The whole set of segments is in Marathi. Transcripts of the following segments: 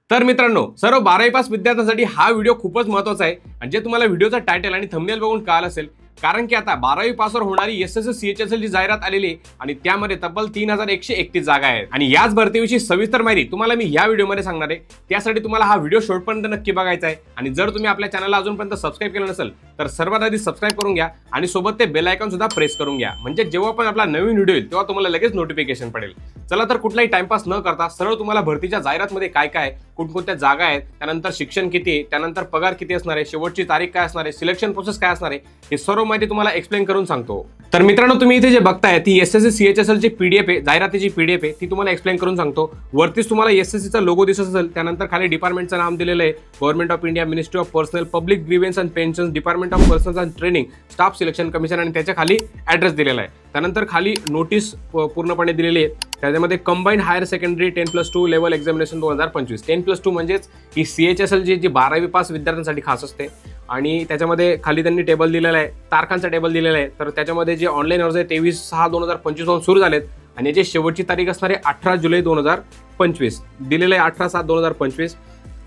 तर मित्रांनो, सर्व 12वी पास विद्यार्थ्यांसाठी हा व्हिडिओ खूपच महत्त्वाचा आहे आणि जे तुम्हाला व्हिडिओचा टायटल आणि थंबनेल बघून कळालं असेल, कारण की आता 12वी पासवर होणारी एसएससी सीएचएसएल ची जाहिरात आलेली आहे आणि त्यामध्ये तब्बल 3131 जागा आहेत आणि याच भरतीविषयी सविस्तर माहिती तुम्हाला मी या व्हिडिओमध्ये सांगणार आहे। त्यासाठी तुम्हाला हा व्हिडिओ शेवटपर्यंत नक्की बघायचा आहे आणि जर तुम्ही आपल्या चॅनलला अजूनपर्यंत सबस्क्राइब केलं नसेल तर सर्वात आधी सबस्क्राइब करून घ्या आणि सोबत ते बेल आयकॉन सुद्धा प्रेस करून घ्या, म्हणजे जेव्हा पण आपला नवीन व्हिडिओ येईल तेव्हा तुम्हाला लगेच नोटिफिकेशन पडेल। चला तर कुठलाही टाइमपास न करता सरळ तुम्हाला भरतीच्या जाहिरातमध्ये काय काय कोणकोणत्या जागा आहेत, त्यानंतर शिक्षण किती आहे, त्यानंतर पगार किती असणार आहे, शेवटची तारीख काय असणार आहे, सिलेक्शन प्रोसेस काय असणार आहे, हे सर्व माहिती तुम्हाला एक्सप्लेन करून सांगतो। तर मित्रांनो, तुम्ही इथे जे बघताय ती एसएससी सीएचएसएल ची पीडीएफ आहे, जाहिरातीची पीडीएफ आहे, ती तुम्हाला एक्सप्लेन करून सांगतो। वरतीच तुम्हाला एसएससी चा लोगो दिसत असेल, त्यानंतर खाली डिपार्टमेंटचं नाम दिलेलं आहे, Government of India, Ministry of Personnel Public Grievances and Pensions, Department of Personnel and Training, Staff Selection Commission आणि त्याच्या खाली ऍड्रेस दिलेला आहे। त्यानंतर खाली नोटीस पूर्णपणे दिलेली आहे, त्याच्यामध्ये combined higher secondary 10+2 level examination 2025। 10+2 म्हणजेच ही सीएचएसएल जी 12वी पास विद्यार्थ्यांसाठी खास असते आणि त्याच्यामध्ये खाली त्यांनी टेबल दिलेला आहे, तारखांचा टेबल दिलेला आहे। तर त्याच्यामध्ये जे ऑनलाईन अर्ज आहे 23/6/2025 पासून सुरू झालेत आणि याची शेवटची तारीख असणार आहे 18 जुलै 2025 दिलेलं आहे, 18/7/2025।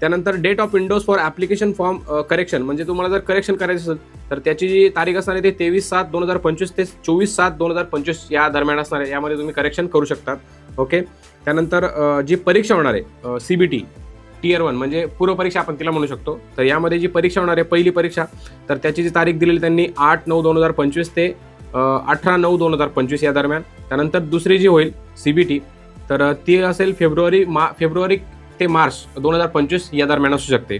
त्यानंतर date of windows for application form correction, म्हणजे तुम्हाला जर करेक्शन करायचं असेल तर त्याची जी तारीख असणार आहे ते 23/7/2025 ते 24/7/2025 या दरम्यान असणार आहे, यामध्ये तुम्ही करेक्शन करू शकता। ओके, त्यानंतर जी परीक्षा होणार आहे सीबीटी टियर 1 म्हणजे पूर्व परीक्षा आपण तिला म्हणू शकतो। तर यामध्ये जी परीक्षा होणार आहे पहिली परीक्षा, तर त्याची जी तारीख दिलेली त्यांनी 8/9/2025 ते 18/9/2025 या दरम्यान। त्यानंतर दुसरी जी होईल सीबीटी तर ती असेल फेब्रुवारी ते मार्च 2025 या दरम्यान असू शकते।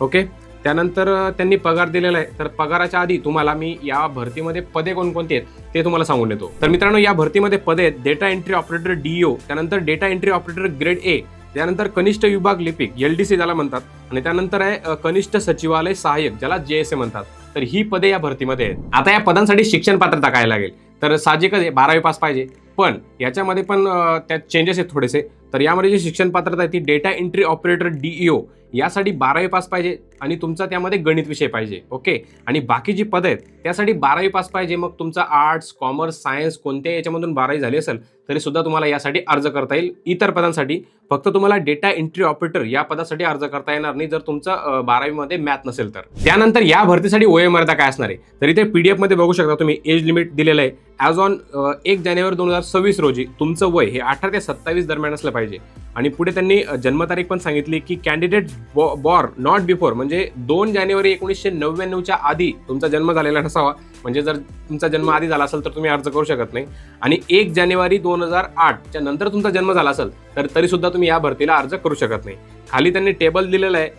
ओके, त्यानंतर त्यांनी पगार दिलेला आहे, तर पगाराच्या आधी तुम्हाला मी या भरतीमध्ये पदे कोणकोणती आहेत ते तुम्हाला सांगून देतो। तर मित्रांनो, या भरतीमध्ये पदे आहेत डेटा एंट्री ऑपरेटर डीईओ, त्यानंतर data entry operator grade A, त्यानंतर कनिष्ठ विभाग लिपिक एलडीसी ज्याला म्हणतात, आणि त्यानंतर आहे कनिष्ठ सचिवालय सहाय्यक ज्याला जेएसए म्हणतात। तर ही पदे या भरतीमध्ये आहेत। आता या पदांसाठी शिक्षण पात्रता काय लागेल, तर साहजिकच आहे 12वी पास पाहिजे, पण याच्यामध्ये पण त्यात चेंजेस आहेत थोडेसे। तर यामध्ये जी शिक्षण पात्रता आहे ती डेटा एंट्री ऑपरेटर डीईओ यासाठी 12वी पास पाहिजे आणि तुमचा त्यामध्ये गणित विषय पाहिजे। ओके, आणि बाकी जी पद आहेत त्यासाठी 12वी पास पाहिजे, मग तुमचा आर्ट्स कॉमर्स सायन्स कोणत्या याच्यामधून 12वी झाली असेल तरी सुद्धा तुम्हाला यासाठी अर्ज करता येईल। इतर पदांसाठी फक्त तुम्हाला डेटा एंट्री ऑपरेटर या पदासाठी अर्ज करता येणार नाही जर तुमचं 12वी मध्ये मॅथ नसेल तर। त्यानंतर या भरतीसाठी वयोमर्यादा काय असणार आहे, तर इथे पीडीएफ मध्ये बघू शकता तुम्ही एज लिमिट दिलेलं आहे। ॲज ऑन 1 जानेवारी 2026 रोजी तुमचं वय हे 18 ते 27 दरम्यान असलं पाहिजे आणि पुढे त्यांनी जन्मतारीख पण सांगितली की कॅन्डिडेट बॉर्न नॉट बिफोर, म्हणजे 2 जानेवारी 1999च्या आधी तुमचा जन्म झालेला नसावा, म्हणजे जर तुमचा जन्म आधी झाला असेल तर तुम्ही अर्ज करू शकत नाही, आणि 1 जानेवारी 2008च्या नंतर तुमचा जन्म झाला असेल तर तरी सुद्धा तुम्ही या भरतीला अर्ज करू शकत नाही। खाली त्यांनी टेबल दिलेला आहे,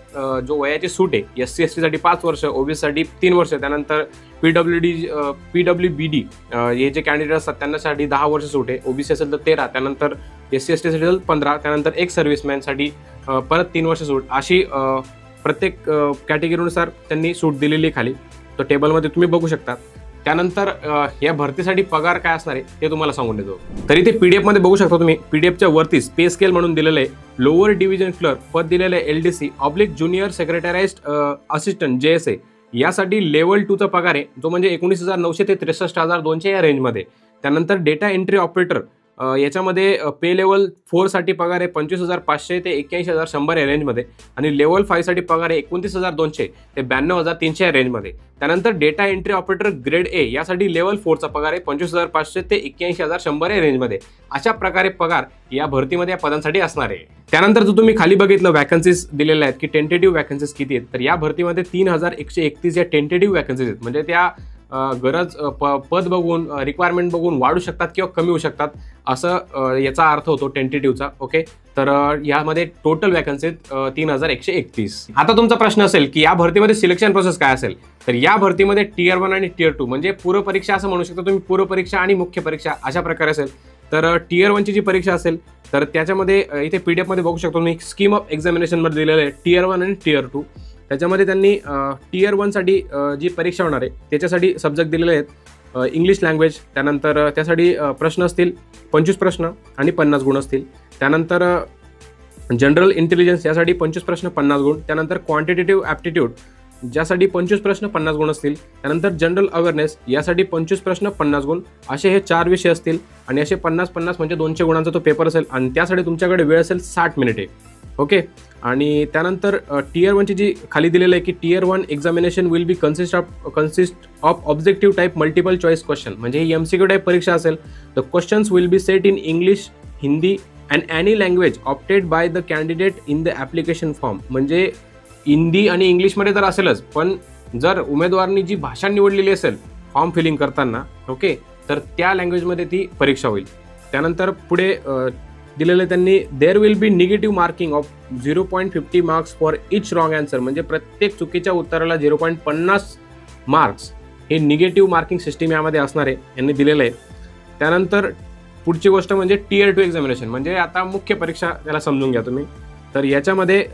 जो वयाची सूट आहे SC ST साठी 5 वर्ष, ओबीसी साठी 3 वर्ष, त्यानंतर PWBD हे जे कॅन्डिडेट असतात त्यांच्यासाठी 10 वर्ष सूट आहे, ओबीसी असेल तर 13, त्यानंतर SC ST साठी 15, त्यानंतर एक सर्व्हिसमॅनसाठी परत 3 वर्ष सूट, अशी प्रत्येक कॅटेगरीनुसार त्यांनी सूट दिलेली खाली, तो टेबलमध्ये तुम्ही बघू शकता। त्यानंतर या भरतीसाठी पगार काय असणार आहे ते तुम्हाला सांगून देतो। तर इथे पीडीएफ मध्ये बघू शकता तुम्ही, पीडीएफच्या वरतीच पे स्केल म्हणून दिलेलं आहे, लोअर डिव्हिजन क्लर्क पद दिलेलं आहे LDC oblique junior secretariat assistant JSA, यासाठी लेवल 2 चा पगार आहे, जो म्हणजे 19,900 ते 63,200 या रेंजमध्ये। त्यानंतर डेटा एंट्री ऑपरेटर याच्यामध्ये पे लेवल 4 साठी पगार आहे 25,500 ते 81,100 या रेंजमध्ये, आणि लेवल 5 साठी पगार आहे 29,200 ते 92,300 या रेंजमध्ये। त्यानंतर data entry operator grade A यासाठी लेवल 4 चा पगार आहे 25,500 ते 81,100 या रेंजमध्ये। अशा प्रकारे पगार या भरतीमध्ये या पदांसाठी असणार आहे। त्यानंतर जर तुम्ही खाली बघितलं वॅकन्सीज दिलेल्या आहेत की टेंटेटिव्ह वॅकन्सीज किती आहेत, तर या भरतीमध्ये 3131 या टेंटेटिव्ह वॅकन्सीज आहेत, म्हणजे त्या गरज पद बघून रिक्वायरमेंट बघून वाढू शकतात किंवा कमी होऊ शकतात असं याचा अर्थ होतो टेंटेटिव्हचा। ओके, तर यामध्ये टोटल वॅकन्सी 3131। आता तुमचा प्रश्न असेल की या भरतीमध्ये सिलेक्शन प्रोसेस काय असेल, तर या भरतीमध्ये टियर 1 आणि टियर 2 म्हणजे पूर्व परीक्षा असं म्हणू शकता तुम्ही, पूर्व परीक्षा आणि मुख्य परीक्षा अशा प्रकारे असेल। तर टियर 1 ची जी परीक्षा असेल तर त्याच्यामध्ये इथे पीडीएफ मध्ये बघू शकतो तुम्ही, स्कीम ऑफ एक्झामिनेशन मध्ये दिलेलं आहे टियर 1 आणि टियर 2। त्याच्यामध्ये त्यांनी टियर 1 साठी जी परीक्षा होणार आहे त्याच्यासाठी सब्जेक्ट दिलेले आहेत इंग्लिश लँग्वेज, त्यानंतर त्यासाठी प्रश्न असतील 25 प्रश्न आणि 50 गुण असतील। त्यानंतर जनरल इंटेलिजन्स यासाठी 25 प्रश्न 50 गुण, त्यानंतर क्वांटिटेटिव्ह ॲप्टिट्यूड ज्यासाठी 25 प्रश्न 50 गुण असतील, त्यानंतर जनरल अवेअरनेस यासाठी 25 प्रश्न 50 गुण, असे हे 4 विषय असतील आणि असे 50-50 म्हणजे 200 गुणांचा तो पेपर असेल आणि त्यासाठी तुमच्याकडे वेळ असेल 60 मिनिटे। ओके. आणि त्यानंतर टियर 1ची जी खाली दिलेलं आहे की tier 1 examination will be consist of objective type multiple choice question, म्हणजे ही MCQ टाईप परीक्षा असेल. The questions will be set in English, Hindi and any language opted by the candidate in the application form. म्हणजे हिंदी आणि इंग्लिशमध्ये तर असेलच, पण जर उमेदवारांनी जी भाषा निवडलेली असेल फॉर्म फिलिंग करताना, ओके, तर त्या लँग्वेजमध्ये ती परीक्षा होईल. त्यानंतर पुढे दिलेलं त्यांनी there will be negative marking of 0.50 marks for each wrong answer, म्हणजे प्रत्येक चुकीच्या उत्तराला 0.50 मार्क्स हे निगेटिव्ह मार्किंग सिस्टीम यामध्ये असणार आहे, यांनी दिलेलं आहे. त्यानंतर पुढची गोष्ट म्हणजे टियर 2 एक्झामिनेशन, म्हणजे आता मुख्य परीक्षा त्याला समजून घ्या तुम्ही. तर याच्यामध्ये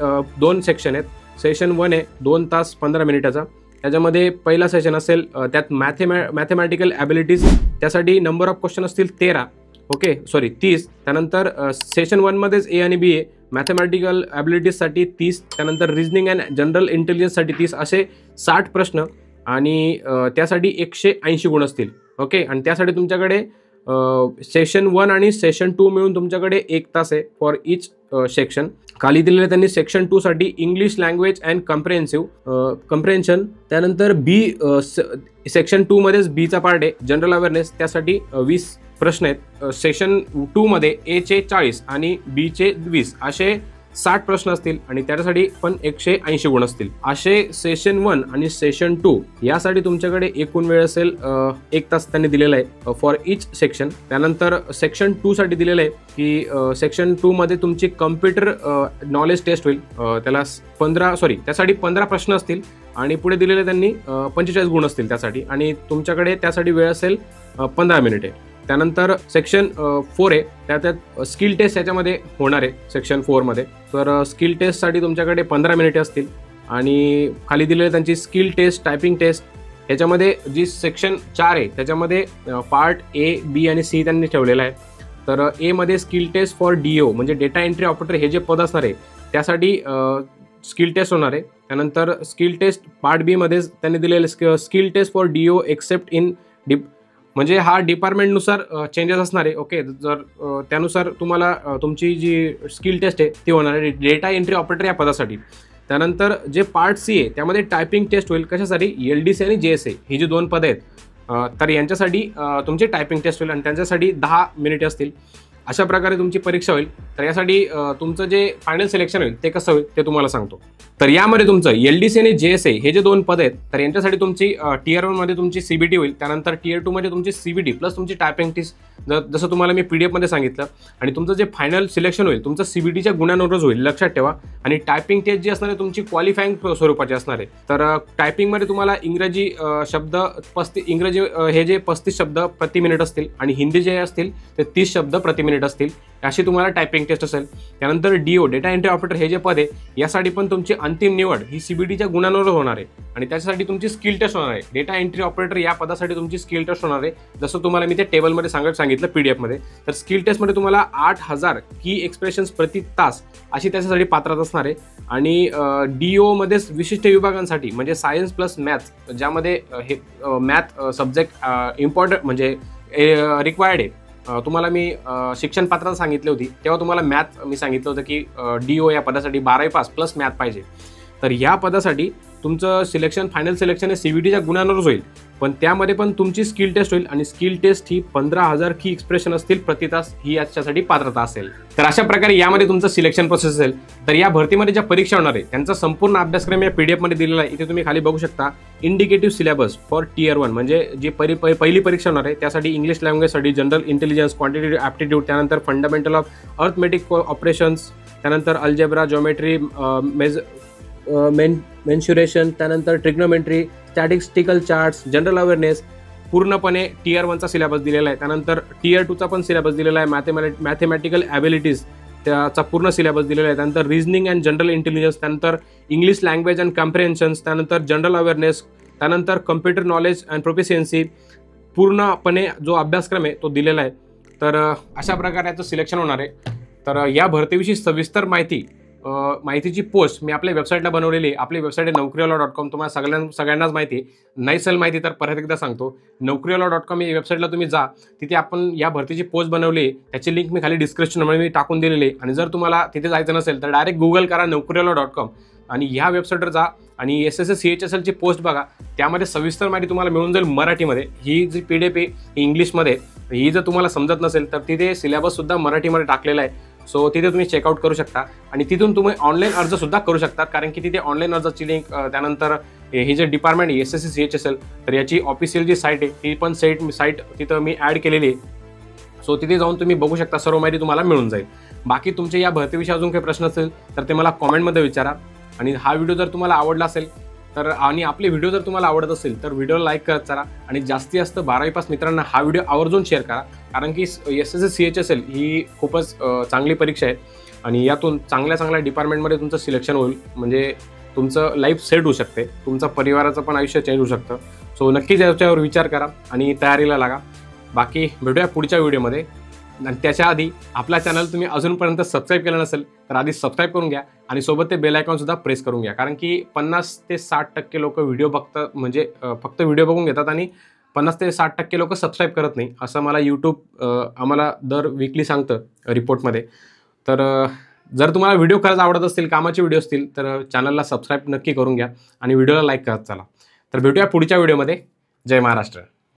2 सेक्शन आहेत. सेशन 1 आहे 2 तास 15 मिनिटाचा. त्याच्यामध्ये पहिला सेशन असेल त्यात मॅथमॅटिकल ॲबिलिटीज, त्यासाठी नंबर ऑफ क्वेश्चन असतील 30. त्यानंतर सेशन 1मध्येच A आणि B आहे. मॅथमॅटिकल ॲबिलिटीजसाठी 30, त्यानंतर रिजनिंग अँड जनरल इंटेलिजन्ससाठी 30, असे 60 प्रश्न आणि त्यासाठी 180 गुण असतील. ओके. आणि त्यासाठी तुमच्याकडे सेशन 1 आणि सेशन 2 मिळून तुमच्याकडे 1 तास आहे फॉर इच सेक्शन. खाली दिलेलं त्यांनी सेक्शन 2 साठी इंग्लिश लँग्वेज अँड कम्प्रेन्शन. त्यानंतर सेक्शन 2 मध्येच बीचा पार्ट आहे जनरल अवेअरनेस, त्यासाठी 20 प्रश्न आहेत. सेशन 2 मध्ये Aचे 40 आणि Bचे 20, असे 60 प्रश्न असतील आणि त्यासाठी पण 180 गुण असतील. असे सेशन 1 आणि सेशन 2 यासाठी तुमच्याकडे एकूण वेळ असेल 1 तास त्यांनी दिलेला आहे फॉर इच सेक्शन. त्यानंतर सेक्शन 2 साठी दिलेलं आहे की सेक्शन 2 मध्ये तुमची कम्प्युटर नॉलेज टेस्ट होईल. त्यासाठी 15 प्रश्न असतील आणि पुढे दिलेले त्यांनी 45 गुण असतील त्यासाठी, आणि तुमच्याकडे त्यासाठी वेळ असेल 15 मिनिटे. त्यानंतर सेक्शन 4 आहे, त्यात स्किल टेस्ट याच्यामध्ये होणार आहे सेक्शन 4 मध्ये. तर स्किल टेस्टसाठी तुमच्याकडे 15 मिनिटे असतील आणि खाली दिलेली त्यांची स्किल टेस्ट, टायपिंग टेस्ट. याच्यामध्ये जी सेक्शन 4 आहे त्याच्यामध्ये पार्ट A, B आणि C त्यांनी ठेवलेला आहे. तर A मध्ये स्किल टेस्ट फॉर DO म्हणजे डेटा एंट्री ऑपरेटर हे जे पद असणार आहे त्यासाठी स्किल टेस्ट होणार आहे. त्यानंतर स्किल टेस्ट पार्ट B मध्ये त्यांनी दिलेले skill test for DO except in म्हणजे हा डिपार्टमेंटनुसार चेंजेस असणार आहे. ओके. जर त्यानुसार तुम्हाला तुमची जी स्किल टेस्ट आहे ती होणार आहे डेटा एंट्री ऑपरेटर या पदासाठी. त्यानंतर जे पार्ट C आहे त्यामध्ये टायपिंग टेस्ट होईल. कशासाठी? LDC आणि JSA ही जी 2 पदं आहेत, तर यांच्यासाठी तुमची टायपिंग टेस्ट होईल आणि त्यांच्यासाठी 10 मिनिटे असतील. अशा प्रकारे तुमची परीक्षा होईल. तर यासाठी तुमचं जे फायनल सिलेक्शन होईल ते कसं होईल ते तुम्हाला सांगतो. तर यामध्ये तुमचं LDC आणि JSA हे जे 2 पद आहेत, तर यांच्यासाठी तुमची टियर 1 मध्ये तुमची CBT होईल. त्यानंतर टियर 2 मध्ये तुमची CBT प्लस तुमची टायपिंग टेस्ट, जसं तुम्हाला मी PDF मध्ये सांगितलं. आणि तुमचं जे फायनल सिलेक्शन होईल तुमचं CBTच्या गुणांवरच होईल, लक्षात ठेवा. आणि टायपिंग टेस्ट जी असणार आहे तुमची क्वालिफाईंग स्वरूपाची असणार आहे. तर टायपिंगमध्ये तुम्हाला इंग्रजी शब्द इंग्रजी हे जे 35 शब्द प्रति मिनिट असतील आणि हिंदी जे असतील ते 30 शब्द प्रति मिनिट असतील, अशी तुम्हाला टायपिंग टेस्ट असेल. त्यानंतर DO डेटा एंट्री ऑपरेटर हे जे पद आहे यासाठी पण तुमची अंतिम निवड ही CBTच्या गुणांवर होणार आहे आणि त्याच्यासाठी तुमची स्किल टेस्ट होणार आहे. डेटा एंट्री ऑपरेटर या पदासाठी तुमची स्किल टेस्ट होणार आहे, जसं तुम्हाला मी त्या टेबलमध्ये सांगितलं PDF मध्ये. तर स्किल टेस्टमध्ये तुम्हाला 8000 की एक्सप्रेशन्स प्रति तास अशी त्याच्यासाठी पात्रता असणार आहे. आणि DO मध्येच विशिष्ट विभागांसाठी म्हणजे सायन्स प्लस मॅथ्स, ज्यामध्ये हे मॅथ सब्जेक्ट इम्पॉर्टंट म्हणजे रिक्वायर्ड आहे. तुम्हाला मी शिक्षण पात्रता सांगितली होती तेव्हा तुम्हाला मॅथ मी सांगितलं होतं की DO या पदासाठी 12वी पास प्लस मॅथ पाहिजे. तर ह्या पदासाठी तुमचं फायनल सिलेक्शन हे CBTच्या गुणांवरच होईल, पण त्यामध्ये पण तुमची स्किल टेस्ट होईल आणि स्किल टेस्ट ही 15,000 की एक्सप्रेशन असतील प्रति तास ही याच्यासाठी पात्रता असेल. तर अशा प्रकारे यामध्ये तुमचं सिलेक्शन प्रोसेस असेल. तर या भरतीमध्ये ज्या परीक्षा होणार आहे त्यांचा संपूर्ण अभ्यासक्रम या PDF मध्ये दिलेला आहे. इथे तुम्ही खाली बघू शकता इंडिकेटिव्ह सिलेबस फॉर टियर 1 म्हणजे जी पहिली परीक्षा होणार आहे त्यासाठी इंग्लिश लँग्वेजसाठी जनरल इंटेलिजन्स, क्वांटिटेटिव्ह ॲप्टिट्यूड, त्यानंतर फंडामेंटल ऑफ अर्थमेटिक ऑपरेशन्स, त्यानंतर अल्जेब्रा, जॉमेट्री, मेन्शुरेशन, त्यानंतर trigonometry, statistical charts, general awareness, पूर्णपणे टियर 1चा सिलेबस दिलेला आहे. त्यानंतर टियर 2चा पण सिलेबस दिलेला आहे. मॅथमॅटिकल ॲबिलिटीज त्याचा पूर्ण सिलेबस दिलेला आहे. त्यानंतर रिजनिंग अँड जनरल इंटेलिजन्स, त्यानंतर इंग्लिश लँग्वेज अँड कम्प्रेन्शन्स, त्यानंतर जनरल अवेअरनेस, त्यानंतर कम्प्युटर नॉलेज अँड प्रोफिशियन्सी, पूर्णपणे जो अभ्यासक्रम आहे तो दिलेला आहे. तर अशा प्रकारे याचं सिलेक्शन होणार आहे. तर या भरतीविषयी सविस्तर माहिती माहितीची पोस्ट मी आपल्या वेबसाईटला बनवलेली आहे. आपली वेबसाईट आहे naukriwala.com. तुम्हाला सगळ्यांनाच माहिती आहे. नसेल माहिती तर परत एकदा सांगतो. naukriwala.com ही वेबसाईटला तुम्ही जा. तिथे आपण या भरतीची पोस्ट बनवली आहे. त्याची लिंक मी खाली डिस्क्रिप्शनमध्ये मी टाकून दिलेली आहे. आणि जर तुम्हाला तिथे जायचं नसेल तर डायरेक्ट गुगल करा naukriwala.com आणि ह्या वेबसाईटवर जा आणि SSC CHSLची पोस्ट बघा. त्यामध्ये सविस्तर माहिती तुम्हाला मिळून जाईल मराठीमध्ये. ही जी PDF आहे ही इंग्लिशमध्ये. ही जर तुम्हाला समजत नसेल तर तिथे सिलेबससुद्धा मराठीमध्ये टाकलेला आहे. सो तिथे तुम्ही चेकआउट करू शकता आणि तिथून तुम्ही ऑनलाईन अर्जसुद्धा करू शकता. कारण की तिथे ऑनलाईन अर्जाची लिंक, त्यानंतर हे जे डिपार्टमेंट आहे SSC CHSL, तर याची ऑफिशियल जी साईट आहे ती पण साईट तिथं मी ॲड केलेली आहे. सो तिथे जाऊन तुम्ही बघू शकता. सर्व माहिती तुम्हाला मिळून जाईल. बाकी तुमचे या भरतीविषयी अजून काही प्रश्न असेल तर ते मला कॉमेंटमध्ये विचारा. आणि हा व्हिडिओ जर तुम्हाला आवडला असेल तर आणि आपले व्हिडिओ जर तुम्हाला आवडत असेल तर व्हिडिओला लाईक करत चला आणि जास्तीत जास्त 12वी पास मित्रांना हा व्हिडिओ आवर्जून शेअर करा. कारण की SSC CHSL ही खूपच चांगली परीक्षा आहे आणि यातून चांगल्या डिपार्टमेंटमध्ये तुमचं सिलेक्शन होईल. म्हणजे तुमचं लाईफ सेट होऊ शकते. तुमचं परिवाराचं पण आयुष्य चेंज होऊ शकतं. सो नक्कीच याच्यावर विचार करा आणि तयारीला लागा. बाकी भेटूया पुढच्या व्हिडिओमध्ये. आणि त्याच्या आधी आपला चॅनल तुम्ही अजूनपर्यंत सबस्क्राईब केलं नसेल तर आधी सबस्क्राईब करून घ्या आणि सोबत ते बेल आयकॉनसुद्धा प्रेस करून घ्या. कारण की 50 ते 60% लोक व्हिडिओ बघतात, म्हणजे फक्त व्हिडिओ बघून घेतात आणि 50 ते 60% लोक सबस्क्राईब करत नाही, असं मला यूट्यूब आम्हाला दर वीकली सांगतं रिपोर्टमध्ये. तर जर तुम्हाला व्हिडिओ खरंच आवडत असतील, कामाचे व्हिडिओ असतील तर चॅनलला सबस्क्राईब नक्की करून घ्या आणि व्हिडिओला लाईक करत चला. तर भेटूया पुढच्या व्हिडिओमध्ये. जय महाराष्ट्र.